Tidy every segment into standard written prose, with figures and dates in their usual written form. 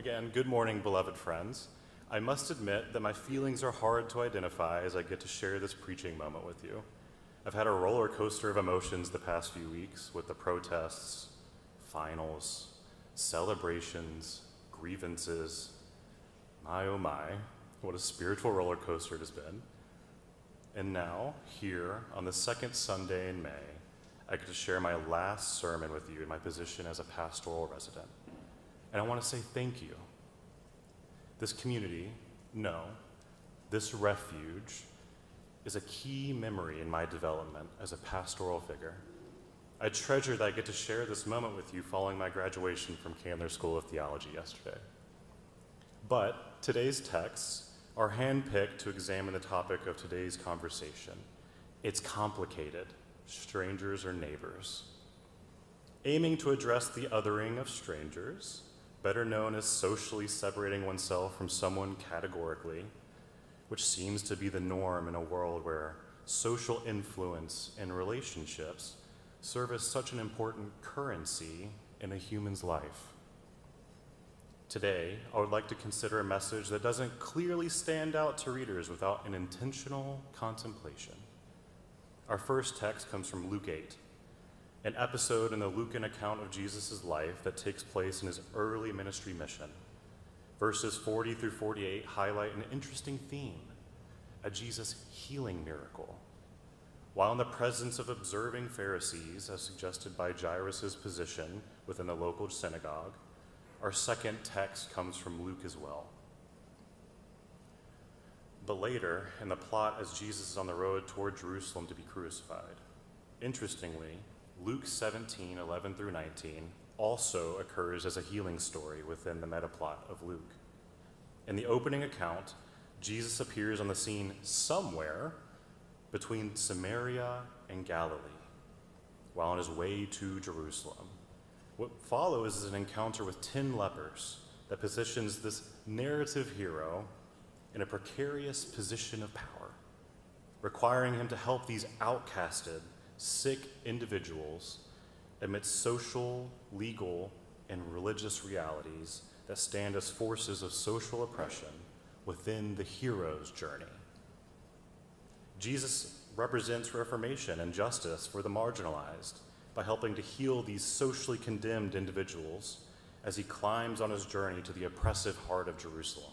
Again, good morning, beloved friends. I must admit that my feelings are hard to identify as I get to share this preaching moment with you. I've had a roller coaster of emotions the past few weeks with the protests, finals, celebrations, grievances. My oh my, what a spiritual roller coaster it has been. And now, here on the second Sunday in May, I get to share my last sermon with you in my position as a pastoral resident. And I want to say thank you. This community, no, this refuge is a key memory in my development as a pastoral figure. I treasure that I get to share this moment with you following my graduation from Candler School of Theology yesterday. But today's texts are handpicked to examine the topic of today's conversation. It's complicated, strangers or neighbors. Aiming to address the othering of strangers, better known as socially separating oneself from someone categorically, which seems to be the norm in a world where social influence and relationships serve as such an important currency in a human's life. Today, I would like to consider a message that doesn't clearly stand out to readers without an intentional contemplation. Our first text comes from Luke 8, an episode in the Lucan account of Jesus' life that takes place in his early ministry mission. Verses 40 through 48 highlight an interesting theme, a Jesus healing miracle. While in the presence of observing Pharisees, as suggested by Jairus' position within the local synagogue, our second text comes from Luke as well. But later, in the plot as Jesus is on the road toward Jerusalem to be crucified, interestingly, Luke 17, 11 through 19 also occurs as a healing story within the metaplot of Luke. In the opening account, Jesus appears on the scene somewhere between Samaria and Galilee, while on his way to Jerusalem. What follows is an encounter with 10 lepers that positions this narrative hero in a precarious position of power, requiring him to help these outcasted, sick individuals amidst social, legal, and religious realities that stand as forces of social oppression within the hero's journey. Jesus represents reformation and justice for the marginalized by helping to heal these socially condemned individuals as he climbs on his journey to the oppressive heart of Jerusalem.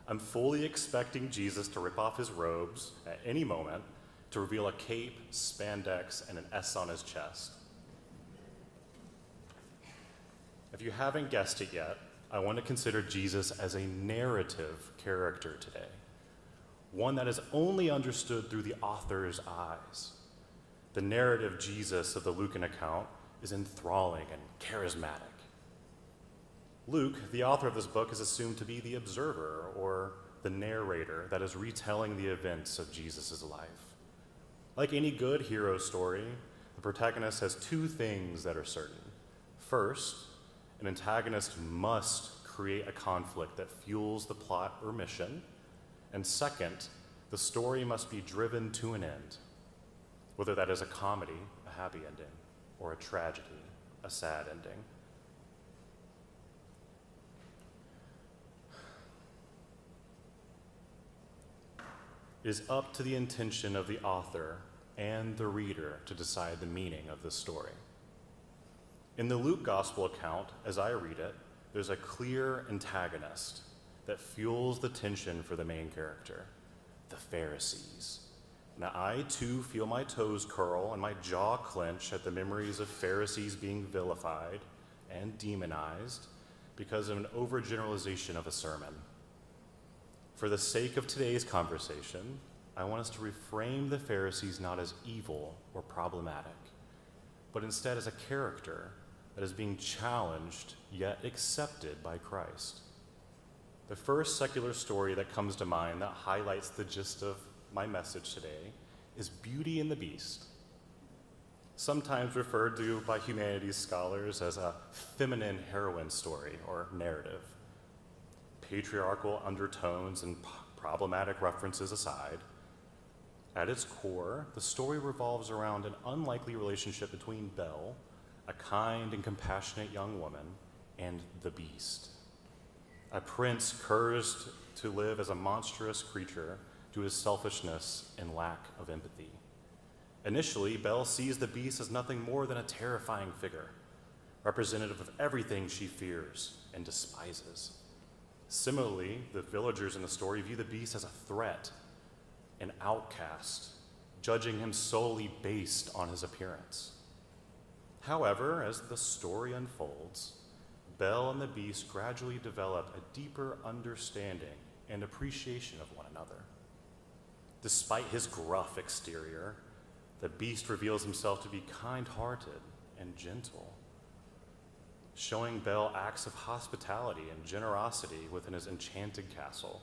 I'm fully expecting Jesus to rip off his robes at any moment to reveal a cape, spandex, and an S on his chest. If you haven't guessed it yet, I want to consider Jesus as a narrative character today, one that is only understood through the author's eyes. The narrative Jesus of the Lucan account is enthralling and charismatic. Luke, the author of this book, is assumed to be the observer or the narrator that is retelling the events of Jesus' life. Like any good hero story, the protagonist has two things that are certain. First, an antagonist must create a conflict that fuels the plot or mission. And second, the story must be driven to an end, whether that is a comedy, a happy ending, or a tragedy, a sad ending. It is up to the intention of the author and the reader to decide the meaning of this story. In the Luke Gospel account, as I read it, there's a clear antagonist that fuels the tension for the main character, the Pharisees. Now, I too feel my toes curl and my jaw clench at the memories of Pharisees being vilified and demonized because of an overgeneralization of a sermon. For the sake of today's conversation, I want us to reframe the Pharisees not as evil or problematic, but instead as a character that is being challenged yet accepted by Christ. The first secular story that comes to mind that highlights the gist of my message today is Beauty and the Beast, sometimes referred to by humanities scholars as a feminine heroine story or narrative. Patriarchal undertones and problematic references aside, at its core, the story revolves around an unlikely relationship between Belle, a kind and compassionate young woman, and the Beast. a prince cursed to live as a monstrous creature due to his selfishness and lack of empathy. Initially, Belle sees the beast as nothing more than a terrifying figure, representative of everything she fears and despises. Similarly, the villagers in the story view the beast as a threat, an outcast, judging him solely based on his appearance. However, as the story unfolds, Belle and the beast gradually develop a deeper understanding and appreciation of one another. Despite his gruff exterior, the beast reveals himself to be kind-hearted and gentle, showing Belle acts of hospitality and generosity within his enchanted castle.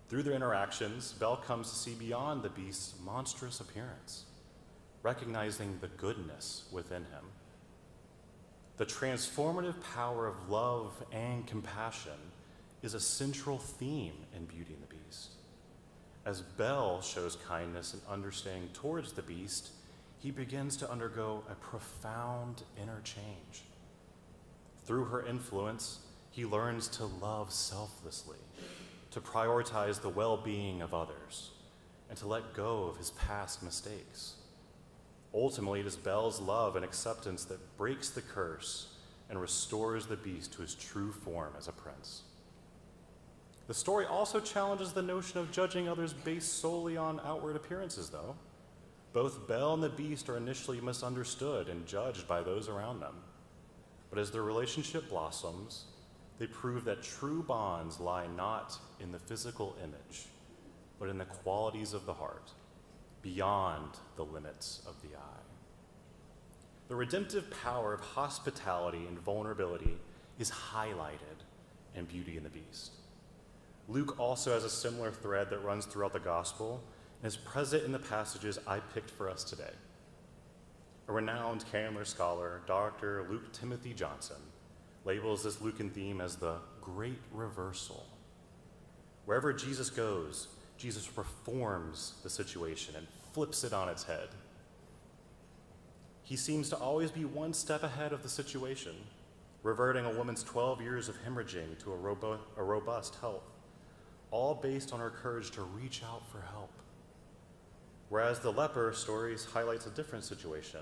Through their interactions, Belle comes to see beyond the beast's monstrous appearance, recognizing the goodness within him. The transformative power of love and compassion is a central theme in Beauty and the Beast. As Belle shows kindness and understanding towards the beast, he begins to undergo a profound inner change. Through her influence, he learns to love selflessly, to prioritize the well-being of others, and to let go of his past mistakes. Ultimately, it is Belle's love and acceptance that breaks the curse and restores the beast to his true form as a prince. The story also challenges the notion of judging others based solely on outward appearances, though. Both Belle and the beast are initially misunderstood and judged by those around them. But as their relationship blossoms, they prove that true bonds lie not in the physical image, but in the qualities of the heart, beyond the limits of the eye. The redemptive power of hospitality and vulnerability is highlighted in Beauty and the Beast. Luke also has a similar thread that runs throughout the gospel and is present in the passages I picked for us today. A renowned Candler scholar, Dr. Luke Timothy Johnson, labels this Lucan theme as the great reversal. Wherever Jesus goes, Jesus reforms the situation and flips it on its head. He seems to always be one step ahead of the situation, reverting a woman's 12 years of hemorrhaging to a robust health, all based on her courage to reach out for help. Whereas the leper stories highlights a different situation,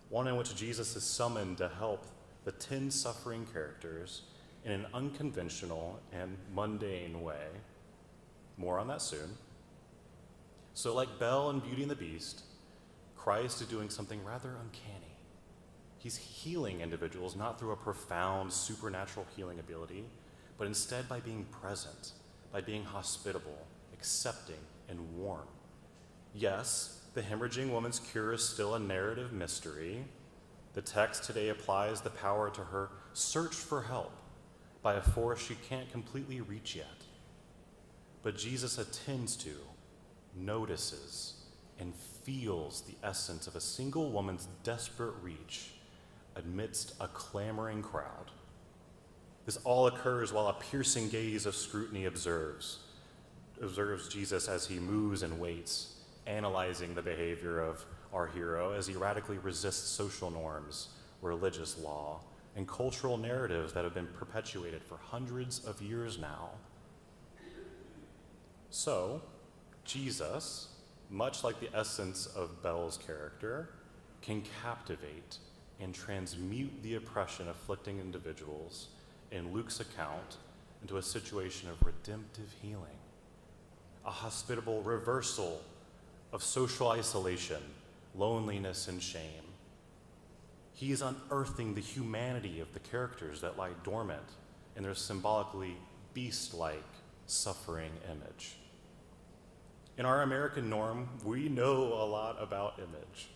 one in which Jesus is summoned to help the 10 suffering characters in an unconventional and mundane way. More on that soon. So like Belle in Beauty and the Beast, Christ is doing something rather uncanny. He's healing individuals not through a profound supernatural healing ability, but instead by being present, by being hospitable, accepting, and warm. Yes, the hemorrhaging woman's cure is still a narrative mystery. The text today applies the power to her search for help by a force she can't completely reach yet. But Jesus attends to, notices, and feels the essence of a single woman's desperate reach amidst a clamoring crowd. This all occurs while a piercing gaze of scrutiny observes Jesus as he moves and waits, analyzing the behavior of our hero as he radically resists social norms, religious law, and cultural narratives that have been perpetuated for hundreds of years now. So, Jesus, much like the essence of Belle's character, can captivate and transmute the oppression afflicting individuals in Luke's account into a situation of redemptive healing, a hospitable reversal of social isolation, loneliness, and shame. He is unearthing the humanity of the characters that lie dormant in their symbolically beast-like suffering image. In our American norm, we know a lot about image.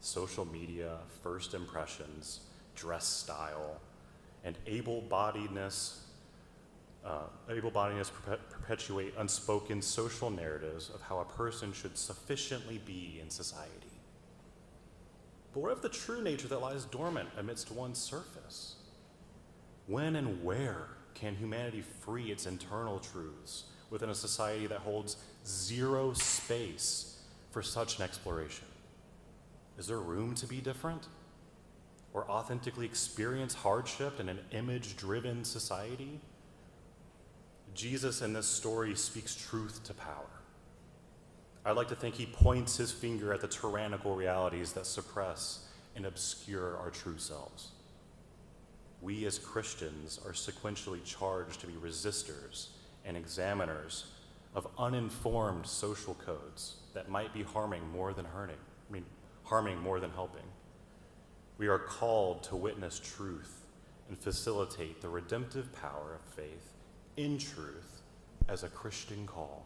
Social media, first impressions, dress style, and able-bodiedness perpetuate unspoken social narratives of how a person should sufficiently be in society. But what of the true nature that lies dormant amidst one's surface? When and where can humanity free its internal truths within a society that holds zero space for such an exploration? Is there room to be different? or authentically experience hardship in an image-driven society? Jesus in this story speaks truth to power. I'd like to think he points his finger at the tyrannical realities that suppress and obscure our true selves. We as Christians are sequentially charged to be resistors and examiners of uninformed social codes that might be harming more than helping. We are called to witness truth and facilitate the redemptive power of faith in truth as a Christian call.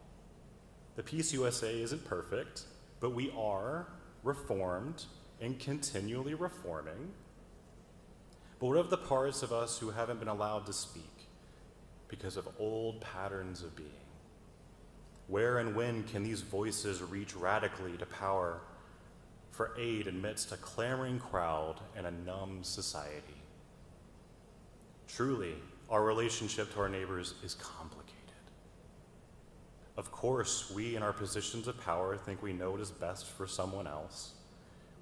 The Peace USA isn't perfect, but we are reformed and continually reforming. But what of the parts of us who haven't been allowed to speak because of old patterns of being? Where and when can these voices reach radically to power for aid amidst a clamoring crowd and a numb society? Truly, our relationship to our neighbors is complicated. Of course, we in our positions of power think we know what is best for someone else.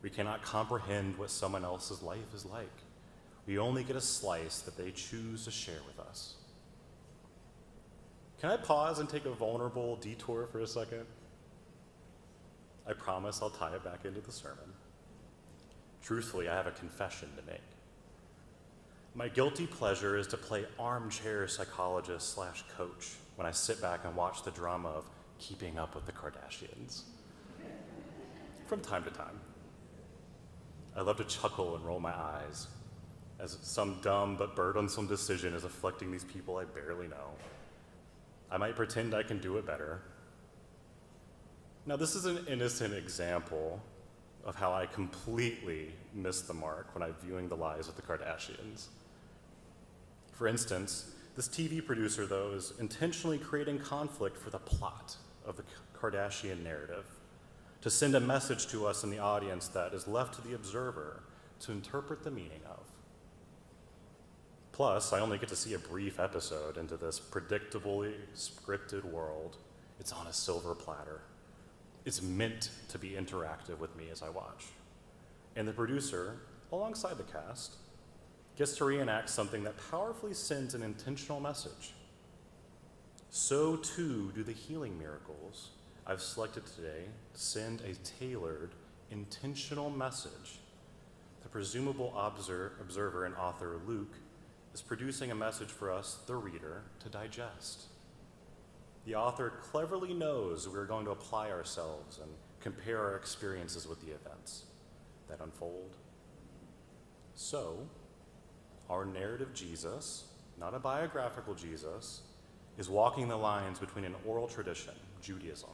We cannot comprehend what someone else's life is like. We only get a slice that they choose to share with us. Can I pause and take a vulnerable detour for a second? I promise I'll tie it back into the sermon. Truthfully, I have a confession to make. My guilty pleasure is to play armchair psychologist / coach when I sit back and watch the drama of keeping up with the Kardashians. From time to time. I love to chuckle and roll my eyes as some dumb but burdensome decision is afflicting these people I barely know. I might pretend I can do it better. Now, this is an innocent example of how I completely missed the mark when I'm viewing the lives of the Kardashians. For instance, this TV producer, though, is intentionally creating conflict for the plot of the Kardashian narrative, to send a message to us in the audience that is left to the observer to interpret the meaning of. Plus, I only get to see a brief episode into this predictably scripted world. It's on a silver platter. It's meant to be interactive with me as I watch. And the producer, alongside the cast, gets to reenact something that powerfully sends an intentional message. So too do the healing miracles I've selected today send a tailored, intentional message. The presumable observer and author, Luke, is producing a message for us, the reader, to digest. The author cleverly knows we're going to apply ourselves and compare our experiences with the events that unfold. So, our narrative Jesus, not a biographical Jesus, is walking the lines between an oral tradition, Judaism,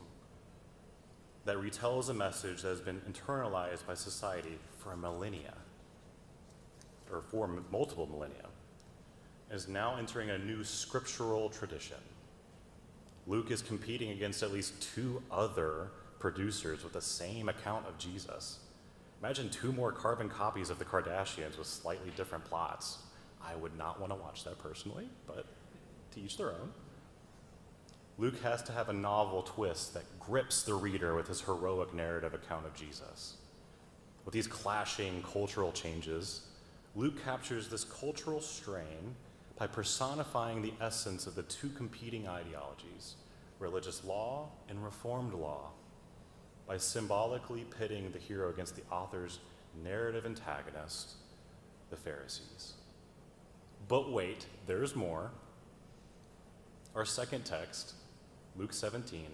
that retells a message that has been internalized by society for millennia, or for multiple millennia, and is now entering a new scriptural tradition. Luke is competing against at least 2 other producers with the same account of Jesus. Imagine 2 more carbon copies of the Kardashians with slightly different plots. I would not want to watch that personally, but to each their own. Luke has to have a novel twist that grips the reader with his heroic narrative account of Jesus. With these clashing cultural changes, Luke captures this cultural strain by personifying the essence of the 2 competing ideologies, religious law and reformed law, by symbolically pitting the hero against the author's narrative antagonist, the Pharisees. But wait, there's more. Our second text, Luke 17,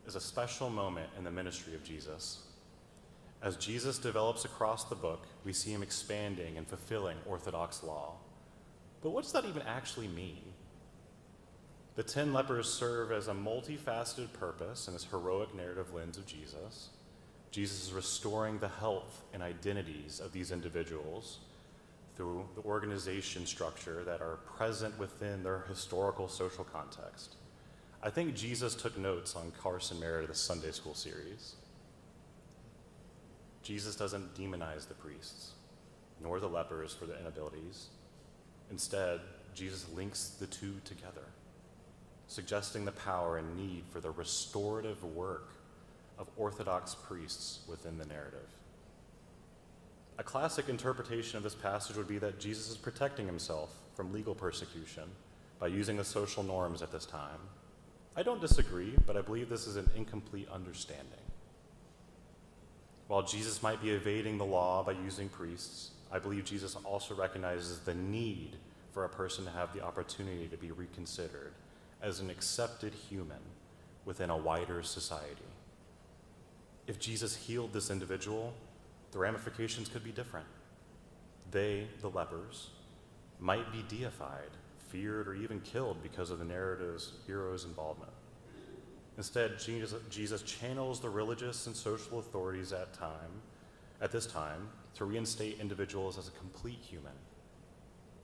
is a special moment in the ministry of Jesus. As Jesus develops across the book, we see him expanding and fulfilling Orthodox law. But what does that even actually mean? The 10 lepers serve as a multifaceted purpose in this heroic narrative lens of Jesus. Jesus is restoring the health and identities of these individuals through the organization structure that are present within their historical social context. I think Jesus took notes on Carson Meredith's Sunday School series. Jesus doesn't demonize the priests, nor the lepers for their inabilities. Instead, Jesus links the 2 together, suggesting the power and need for the restorative work of Orthodox priests within the narrative. A classic interpretation of this passage would be that Jesus is protecting himself from legal persecution by using the social norms at this time. I don't disagree, but I believe this is an incomplete understanding. While Jesus might be evading the law by using priests, I believe Jesus also recognizes the need for a person to have the opportunity to be reconsidered as an accepted human within a wider society. If Jesus healed this individual, the ramifications could be different. They, the lepers, might be deified, feared, or even killed because of the narrative's hero's involvement. Instead, Jesus channels the religious and social authorities at this time to reinstate individuals as a complete human,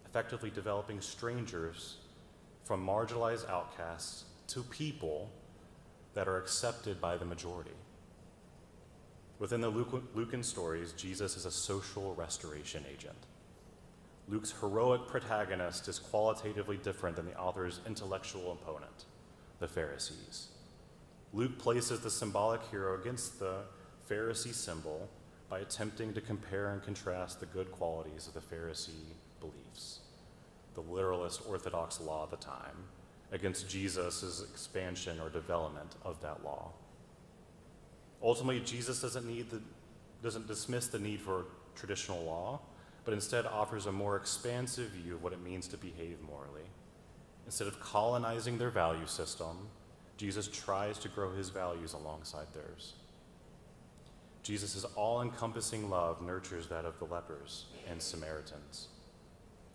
effectively developing strangers from marginalized outcasts to people that are accepted by the majority. Within the Lucan stories, Jesus is a social restoration agent. Luke's heroic protagonist is qualitatively different than the author's intellectual opponent, the Pharisees. Luke places the symbolic hero against the Pharisee symbol by attempting to compare and contrast the good qualities of the Pharisee beliefs, the literalist Orthodox law of the time, against Jesus' expansion or development of that law. Ultimately, Jesus doesn't dismiss the need for traditional law, but instead offers a more expansive view of what it means to behave morally. Instead of colonizing their value system, Jesus tries to grow his values alongside theirs. Jesus' all-encompassing love nurtures that of the lepers and Samaritans.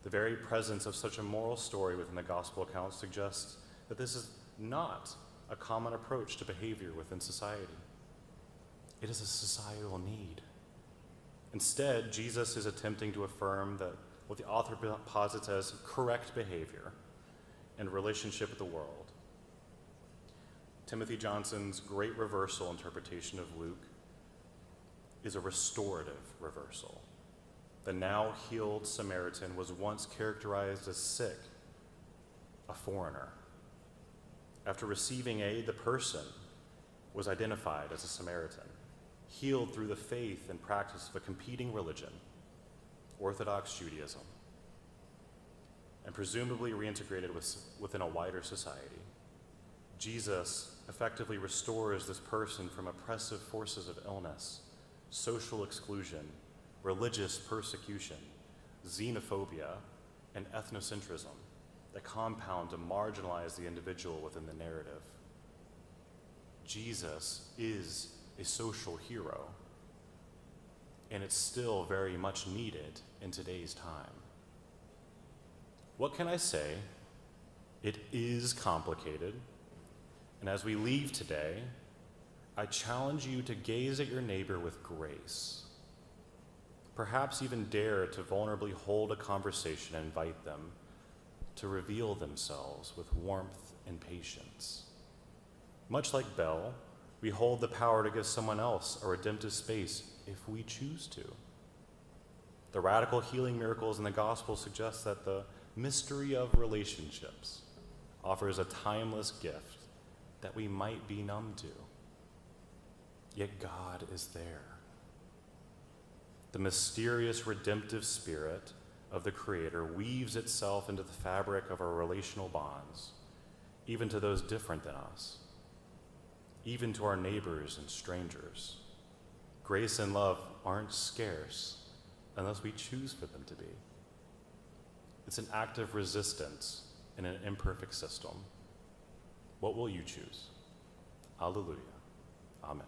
The very presence of such a moral story within the gospel account suggests that this is not a common approach to behavior within society. It is a societal need. Instead, Jesus is attempting to affirm that what the author posits as correct behavior in relationship with the world. Timothy Johnson's great reversal interpretation of Luke is a restorative reversal. The now healed Samaritan was once characterized as sick, a foreigner. After receiving aid, the person was identified as a Samaritan, healed through the faith and practice of a competing religion, Orthodox Judaism, and presumably reintegrated within a wider society. Jesus effectively restores this person from oppressive forces of illness, social exclusion, religious persecution, xenophobia, and ethnocentrism that compound to marginalize the individual within the narrative. Jesus is a social hero, and it's still very much needed in today's time. What can I say? It is complicated, and as we leave today, I challenge you to gaze at your neighbor with grace. Perhaps even dare to vulnerably hold a conversation and invite them to reveal themselves with warmth and patience. Much like Belle, we hold the power to give someone else a redemptive space if we choose to. The radical healing miracles in the gospel suggest that the mystery of relationships offers a timeless gift that we might be numb to. Yet God is there. The mysterious redemptive spirit of the Creator weaves itself into the fabric of our relational bonds, even to those different than us, even to our neighbors and strangers. Grace and love aren't scarce unless we choose for them to be. It's an act of resistance in an imperfect system. What will you choose? Alleluia. Amen.